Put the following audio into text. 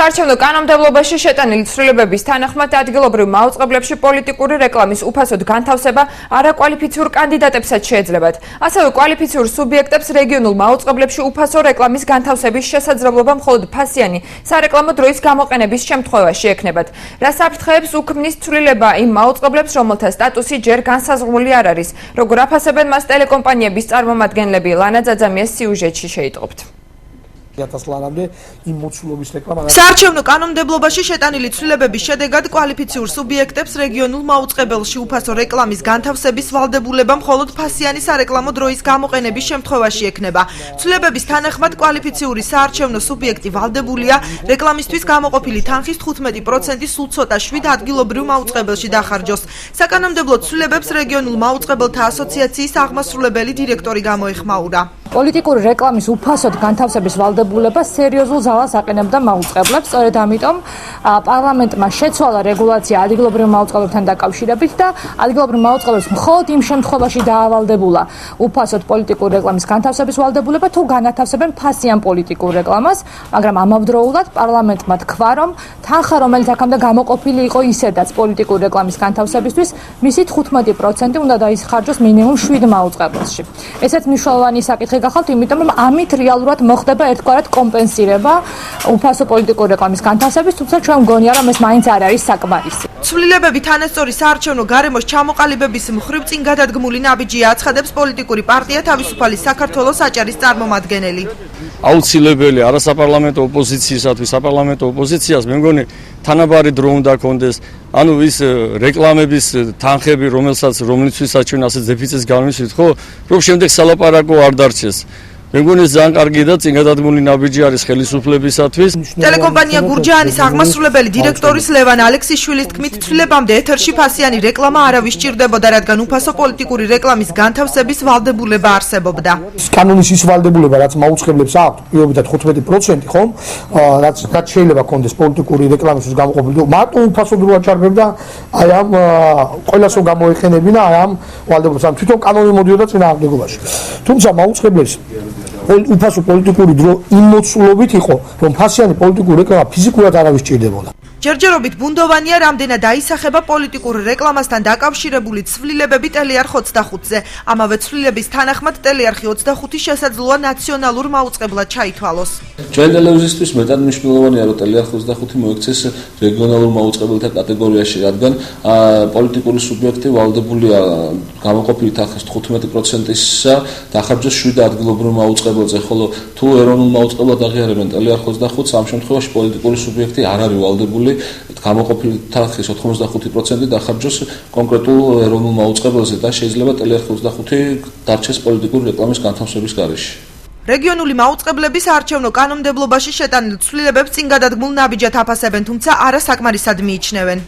საარჩევნო კანონმდებლობაში შეტანილი ცვლილებების თანახმად ადგილობრივ მაუწყებლებში პოლიტიკური რეკლამის უფასოდ განთავსება არაკვალიფიციურ კანდიდატებსაც შეეძლებათ. ასევე კვალიფიციურ სუბიექტებს რეგიონულ მაუწყებლებში უფასო რეკლამის განთავსების შესაძლებლობა მხოლოდ ფასიანი სარეკლამო დროის გამოყენების შემთხვევაში ექნებათ. რაც აფრთხეებს უქმნის ცვლილება იმ მაუწყებლებს, რომელთა სტატუსი ჯერ განსაზღვრული არ არის. როგორ აფასებენ მას ტელეკომპანიების წარმომადგენლები, ლანა ძაძამიას სიუჟეტში შეიტყობთ. საარჩევნო კანონმდებლობაში შეტანილი ცვლილებების შედეგად კვალიფიციურ სუბიექტებს რეგიონულ მაუწყებელში უფასო რეკლამის განთავსების ვალდებულება მხოლოდ ფასიანი სარეკლამო დროის გამოყენების შემთხვევაში ექნება. ცვლილებების თანახმად კვალიფიციური საარჩევნო სუბიექტი ვალდებულია რეკლამისთვის გამოყოფილი თანხის 15% სულ ცოტა 7 ადგილობრივ მაუწყებელში დახარჯოს. საკანონმდებლო ცვლილებებს რეგიონულ მაუწყებელთა ასოციაციის აღმასრულებელი დირექტორი გამოეხმაურა. პოლიტიკური რეკლამის უფასოდ განთავსების ვალდებულება სერიოზულ ზავას აყენებდა მაუწყებლებს, სწორედ ამიტომ პარლამენტმა შეცვალა რეგულაცია ადგილობრივ მაუწყებლებთან დაკავშირებით და ადგილობრივ მაუწყებლებს მხოლოდ იმ შემთხვევაში დაავალდებულა უფასოდ პოლიტიკური რეკლამის განთავსების ვალდებულება, თუ განათავსებენ ფასიან პოლიტიკურ რეკლამას, მაგრამ ამავდროულად პარლამენტმა თქვა, რომ თანხა, რომელიც აქამდე გამოყოფილი იყო ისედაც პოლიტიკური რეკლამის განთავსებისთვის, მისი 15% უნდა დაიხარჯოს მინიმუმ 7 მაუწყებელში. ესეც მნიშვნელოვანი საკითხი გახავთ, იმიტომ რომ ამით რეალურად მოხდება ერთგვარად კომპენსირება უფასო პოლიტიკური რეკლამის განთავსების, თუმცა ჩვენ მგონია, რომ ეს მაინც არ არის საკმარისი. ცვლილებები თანასწორი საარჩევნო გარემოს ჩამოყალიბების მხრივ წინ გადადგმული ნაბიჯია აცხადებს პოლიტიკური პარტია თავისუფალი საქართველოს აჭარის წარმომადგენელი. აუცილებელი არასაპარლამენტო ოპოზიციისათვის საპარლამენტო ოპოზიციას მე მგონი თანაბარი დრო უნდა კონდეს. ანუ ის რეკლამების თანხები, რომლისთვისაც ჩვენ ასე დეფიციტს განვისვით, ხო, რომ შემდეგ სალაპარაკო არ დარჩეს. მე მგონი ძალიან კარგი და წინ გადადგმული ნაბიჯი არის ხელისუფლებისათვის. ტელეკომპანია გურჯაანის აღმასრულებელი დირექტორის ლევან ალექსიშვილის თქმით, ცვლილებამდე ეთერში ფასიანი რეკლამა არავის სჭირდებოდა, რადგან უფასო პოლიტიკური რეკლამის განთავსების ვალდებულება არსებობდა. კანონის ის ვალდებულება, რაც მაუწყებლებს აქვთ, პირობითად 15%, ხომ? რაც შეიძლება კონდეს პოლიტიკური რეკლამისთვის გამოყოფილი, მარტო უფასო დრო აჩარებდა, აი ამ ყველასო გამოეხენებინა აი ამ ვალდებულებას. ამ თვითონ კანონი მოდიოდა წინააღმდეგობაში. თუმცა მაუწყებლებს უფასო პოლიტიკური დრო იმ მოცულობით იყო, რომ ფასიანი პოლიტიკური რეკლამა ფიზიკურად არავის სჭირდებოდა. ჯერჯერობით ბუნდოვანია, რამდენად აისახება პოლიტიკურ რეკლამასთან დაკავშირებული ცვლილებები ტელეარხ 25-ზე. ამავე ცვლილების თანახმად ტელეარხი 25 შესაძლოა ნაციონალურ მაუწყებლად ჩაითვალოს. ჩვენ ტელევიზიისთვის მეტად მნიშვნელოვანია, რომ ტელეარხ 25 მოექცეს რეგიონალურ მაუწყებელთა კატეგორიაში, რადგან პოლიტიკური სუბიექტი ვალდებულია გამოყოფილი თანხის 15%-ისა დახარჯოს 7 ადგილობრივ მაუწყებელზე, ხოლო თუ ეროვნულ მაუწყებლად აღიარებენ ტელეარხ 25-ს, ამ შემთხვევაში პოლიტიკური სუბიექტი არ არის ვალდებული გამოყოფილი თანხის 85% დახარჯოს კონკრეტულ ეროვნულ მაუწყებელზე და შეიძლება ტელეარხ 25 დარჩეს პოლიტიკური რეკლამის განთავსების გარეშე. რეგიონული მაუწყებლები საარჩევნო კანონმდებლობაში შეტანილ ცვლილებებს წინ გადადგმულ ნაბიჯად აფასებენ, თუმცა არა საკმარისად მიიჩნევენ.